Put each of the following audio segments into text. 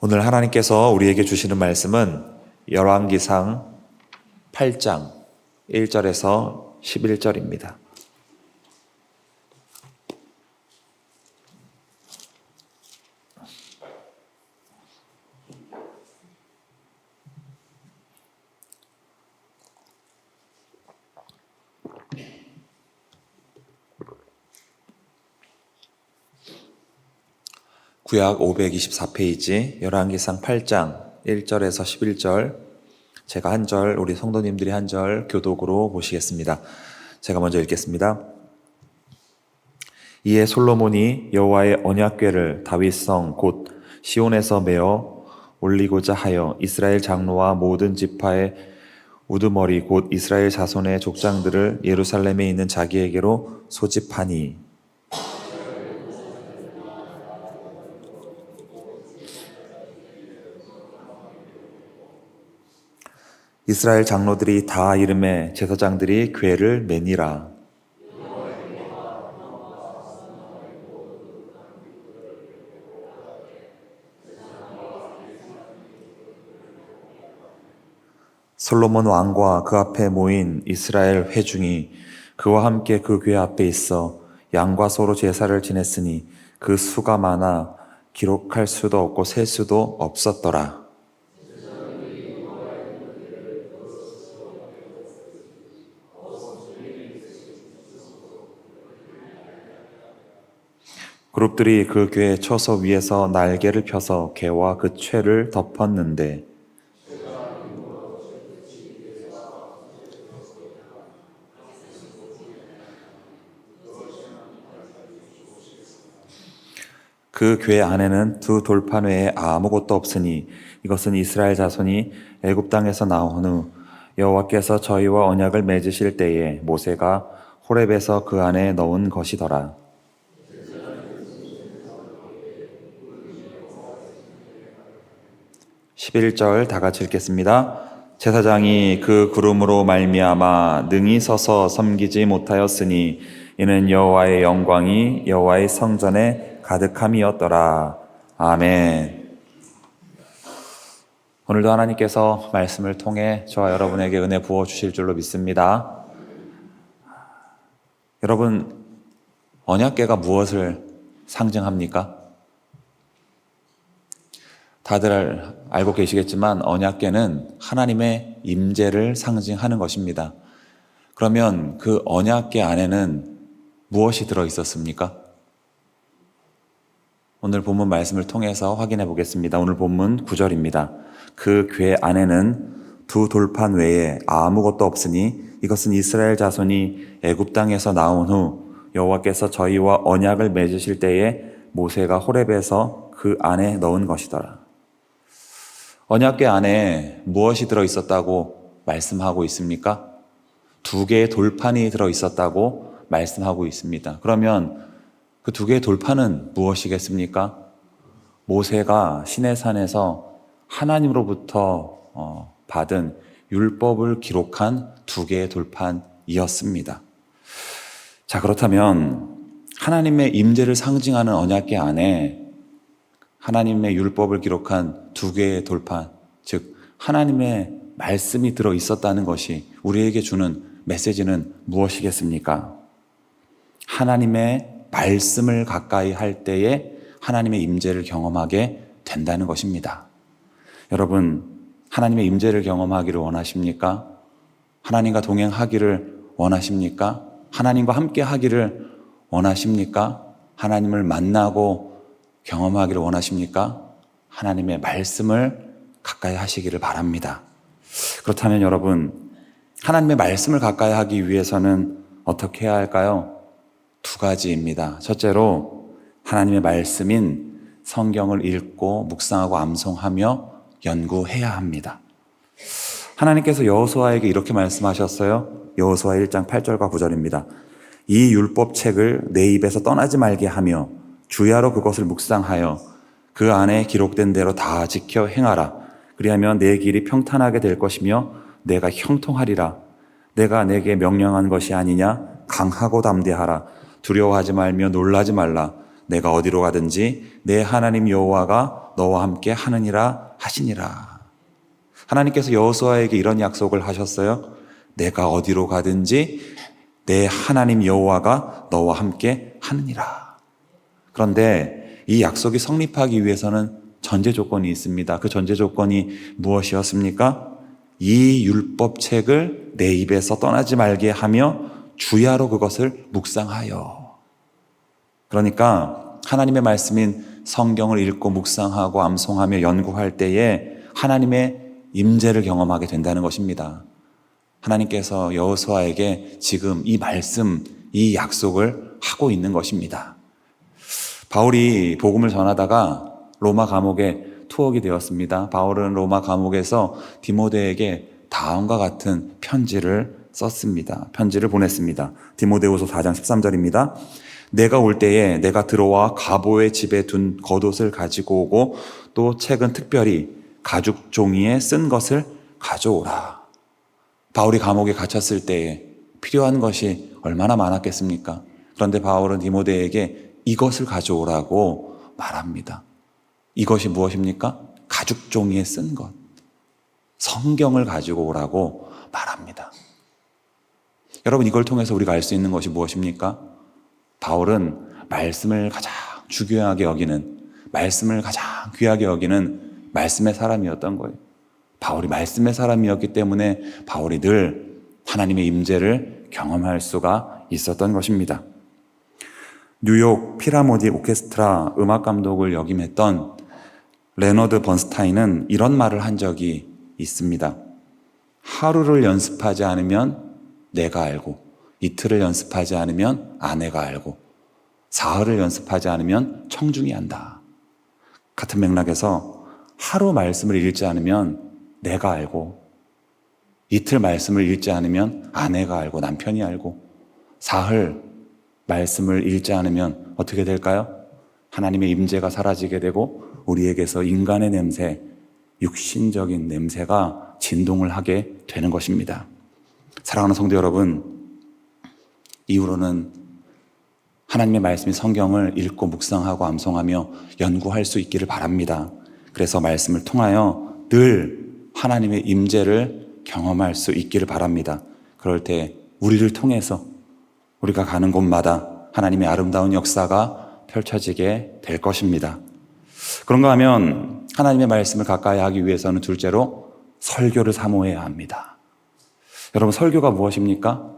오늘 하나님께서 우리에게 주시는 말씀은 열왕기상 8장 1절에서 11절입니다. 구약 524페이지 열왕기상 8장 1절에서 11절, 제가 한 절, 우리 성도님들이 한 절 교독으로 보시겠습니다. 제가 먼저 읽겠습니다. 이에 솔로몬이 여호와의 언약궤를 다윗성 곧 시온에서 메어 올리고자 하여 이스라엘 장로와 모든 지파의 우두머리 곧 이스라엘 자손의 족장들을 예루살렘에 있는 자기에게로 소집하니, 이스라엘 장로들이 다 이름에 제사장들이 궤를 매니라. 솔로몬 왕과 그 앞에 모인 이스라엘 회중이 그와 함께 그 궤 앞에 있어 양과 소로 제사를 지냈으니 그 수가 많아 기록할 수도 없고 셀 수도 없었더라. 그룹들이 그 궤 처소 위에서 날개를 펴서 궤와 그 최를 덮었는데, 그 궤 안에는 두 돌판 외에 아무것도 없으니 이것은 이스라엘 자손이 애굽 땅에서 나온 후 여호와께서 저희와 언약을 맺으실 때에 모세가 호렙에서 그 안에 넣은 것이더라. 11절 다 같이 읽겠습니다. 제사장이 그 구름으로 말미암아 능히 서서 섬기지 못하였으니 이는 여호와의 영광이 여호와의 성전에 가득함이었더라. 아멘. 오늘도 하나님께서 말씀을 통해 저와 여러분에게 은혜 부어주실 줄로 믿습니다. 여러분, 언약궤가 무엇을 상징합니까? 다들 알고 계시겠지만 언약궤는 하나님의 임재를 상징하는 것입니다. 그러면 그 언약궤 안에는 무엇이 들어있었습니까? 오늘 본문 말씀을 통해서 확인해 보겠습니다. 오늘 본문 9절입니다. 그 궤 안에는 두 돌판 외에 아무것도 없으니 이것은 이스라엘 자손이 애굽 땅에서 나온 후 여호와께서 저희와 언약을 맺으실 때에 모세가 호렙에서 그 안에 넣은 것이더라. 언약궤 안에 무엇이 들어있었다고 말씀하고 있습니까? 두 개의 돌판이 들어있었다고 말씀하고 있습니다. 그러면 그 두 개의 돌판은 무엇이겠습니까? 모세가 시내산에서 하나님으로부터 받은 율법을 기록한 두 개의 돌판이었습니다. 자, 그렇다면 하나님의 임재를 상징하는 언약궤 안에 하나님의 율법을 기록한 두 개의 돌판, 즉 하나님의 말씀이 들어 있었다는 것이 우리에게 주는 메시지는 무엇이겠습니까? 하나님의 말씀을 가까이 할 때에 하나님의 임재를 경험하게 된다는 것입니다. 여러분, 하나님의 임재를 경험하기를 원하십니까? 하나님과 동행하기를 원하십니까? 하나님과 함께 하기를 원하십니까? 하나님을 만나고 경험하기를 원하십니까? 하나님의 말씀을 가까이 하시기를 바랍니다. 그렇다면 여러분, 하나님의 말씀을 가까이 하기 위해서는 어떻게 해야 할까요? 두 가지입니다. 첫째로 하나님의 말씀인 성경을 읽고 묵상하고 암송하며 연구해야 합니다. 하나님께서 여호수아에게 이렇게 말씀하셨어요. 여호수아 1장 8절과 9절입니다. 이 율법책을 내 입에서 떠나지 말게 하며 주야로 그것을 묵상하여 그 안에 기록된 대로 다 지켜 행하라. 그리하면 내 길이 평탄하게 될 것이며 내가 형통하리라. 내가 내게 명령한 것이 아니냐? 강하고 담대하라. 두려워하지 말며 놀라지 말라. 내가 어디로 가든지 내 하나님 여호와가 너와 함께 하느니라 하시니라. 하나님께서 여호수아에게 이런 약속을 하셨어요. 내가 어디로 가든지 내 하나님 여호와가 너와 함께 하느니라. 그런데 이 약속이 성립하기 위해서는 전제 조건이 있습니다. 그 전제 조건이 무엇이었습니까? 이 율법책을 내 입에서 떠나지 말게 하며 주야로 그것을 묵상하여. 그러니까 하나님의 말씀인 성경을 읽고 묵상하고 암송하며 연구할 때에 하나님의 임재를 경험하게 된다는 것입니다. 하나님께서 여호수아에게 지금 이 말씀, 이 약속을 하고 있는 것입니다. 바울이 복음을 전하다가 로마 감옥에 투옥이 되었습니다. 바울은 로마 감옥에서 디모데에게 다음과 같은 편지를 썼습니다. 편지를 보냈습니다. 디모데후서 4장 13절입니다. 내가 올 때에 내가 들어와 가보의 집에 둔 겉옷을 가지고 오고 또 책은 특별히 가죽 종이에 쓴 것을 가져오라. 바울이 감옥에 갇혔을 때에 필요한 것이 얼마나 많았겠습니까? 그런데 바울은 디모데에게 이것을 가져오라고 말합니다. 이것이 무엇입니까? 가죽 종이에 쓴 것. 성경을 가지고 오라고 말합니다. 여러분, 이걸 통해서 우리가 알 수 있는 것이 무엇입니까? 바울은 말씀을 가장 중요하게 여기는, 말씀을 가장 귀하게 여기는 말씀의 사람이었던 거예요. 바울이 말씀의 사람이었기 때문에 바울이 늘 하나님의 임재를 경험할 수가 있었던 것입니다. 뉴욕 필하모닉 오케스트라 음악 감독을 역임했던 레너드 번스타인은 이런 말을 한 적이 있습니다. 하루를 연습하지 않으면 내가 알고, 이틀을 연습하지 않으면 아내가 알고, 사흘을 연습하지 않으면 청중이 안다. 같은 맥락에서 하루 말씀을 읽지 않으면 내가 알고, 이틀 말씀을 읽지 않으면 아내가 알고, 남편이 알고, 사흘 말씀을 읽지 않으면 어떻게 될까요? 하나님의 임재가 사라지게 되고 우리에게서 인간의 냄새, 육신적인 냄새가 진동을 하게 되는 것입니다. 사랑하는 성도 여러분, 이후로는 하나님의 말씀인 성경을 읽고 묵상하고 암송하며 연구할 수 있기를 바랍니다. 그래서 말씀을 통하여 늘 하나님의 임재를 경험할 수 있기를 바랍니다. 그럴 때 우리를 통해서 우리가 가는 곳마다 하나님의 아름다운 역사가 펼쳐지게 될 것입니다. 그런가 하면 하나님의 말씀을 가까이 하기 위해서는 둘째로 설교를 사모해야 합니다. 여러분, 설교가 무엇입니까?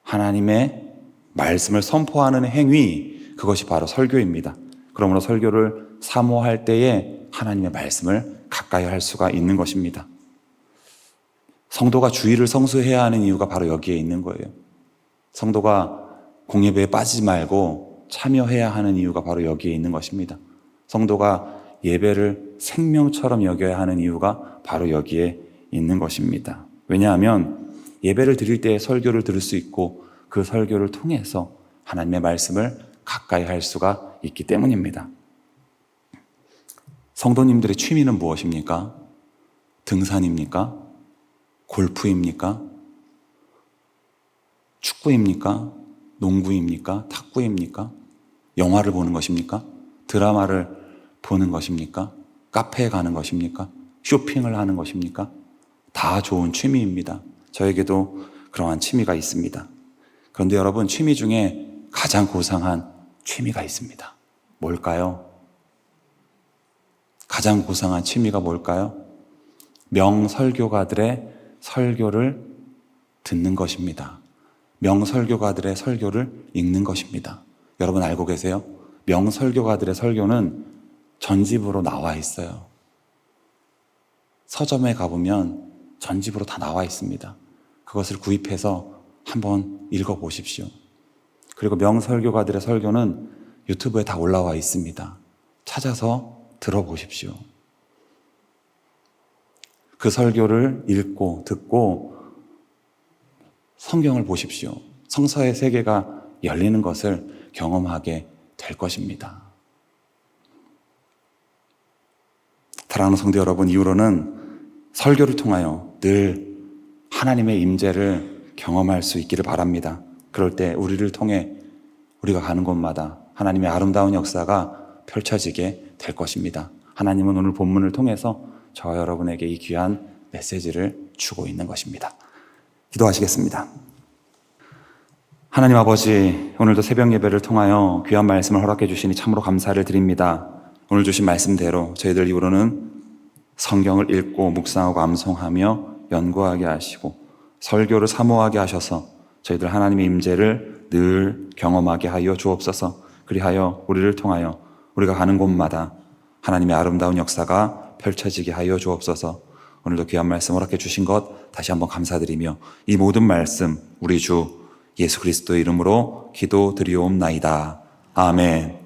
하나님의 말씀을 선포하는 행위, 그것이 바로 설교입니다. 그러므로 설교를 사모할 때에 하나님의 말씀을 가까이 할 수가 있는 것입니다. 성도가 주일을 성수해야 하는 이유가 바로 여기에 있는 거예요. 성도가 공예배에 빠지지 말고 참여해야 하는 이유가 바로 여기에 있는 것입니다. 성도가 예배를 생명처럼 여겨야 하는 이유가 바로 여기에 있는 것입니다. 왜냐하면 예배를 드릴 때 설교를 들을 수 있고 그 설교를 통해서 하나님의 말씀을 가까이 할 수가 있기 때문입니다. 성도님들의 취미는 무엇입니까? 등산입니까? 골프입니까? 축구입니까? 농구입니까? 탁구입니까? 영화를 보는 것입니까? 드라마를 보는 것입니까? 카페에 가는 것입니까? 쇼핑을 하는 것입니까? 다 좋은 취미입니다. 저에게도 그러한 취미가 있습니다. 그런데 여러분, 취미 중에 가장 고상한 취미가 있습니다. 뭘까요? 가장 고상한 취미가 뭘까요? 명설교가들의 설교를 듣는 것입니다. 명설교가들의 설교를 읽는 것입니다. 여러분 알고 계세요? 명설교가들의 설교는 전집으로 나와 있어요. 서점에 가보면 전집으로 다 나와 있습니다. 그것을 구입해서 한번 읽어보십시오. 그리고 명설교가들의 설교는 유튜브에 다 올라와 있습니다. 찾아서 들어보십시오. 그 설교를 읽고 듣고 성경을 보십시오. 성서의 세계가 열리는 것을 경험하게 될 것입니다. 사랑하는 성도 여러분, 이후로는 설교를 통하여 늘 하나님의 임재를 경험할 수 있기를 바랍니다. 그럴 때 우리를 통해 우리가 가는 곳마다 하나님의 아름다운 역사가 펼쳐지게 될 것입니다. 하나님은 오늘 본문을 통해서 저와 여러분에게 이 귀한 메시지를 주고 있는 것입니다. 기도하시겠습니다. 하나님 아버지, 오늘도 새벽 예배를 통하여 귀한 말씀을 허락해 주시니 참으로 감사를 드립니다. 오늘 주신 말씀대로 저희들 입으로는 성경을 읽고 묵상하고 암송하며 연구하게 하시고 설교를 사모하게 하셔서 저희들 하나님의 임재를 늘 경험하게 하여 주옵소서. 그리하여 우리를 통하여 우리가 가는 곳마다 하나님의 아름다운 역사가 펼쳐지게 하여 주옵소서. 오늘도 귀한 말씀 허락해 주신 것 다시 한번 감사드리며 이 모든 말씀 우리 주 예수 그리스도의 이름으로 기도드리옵나이다. 아멘.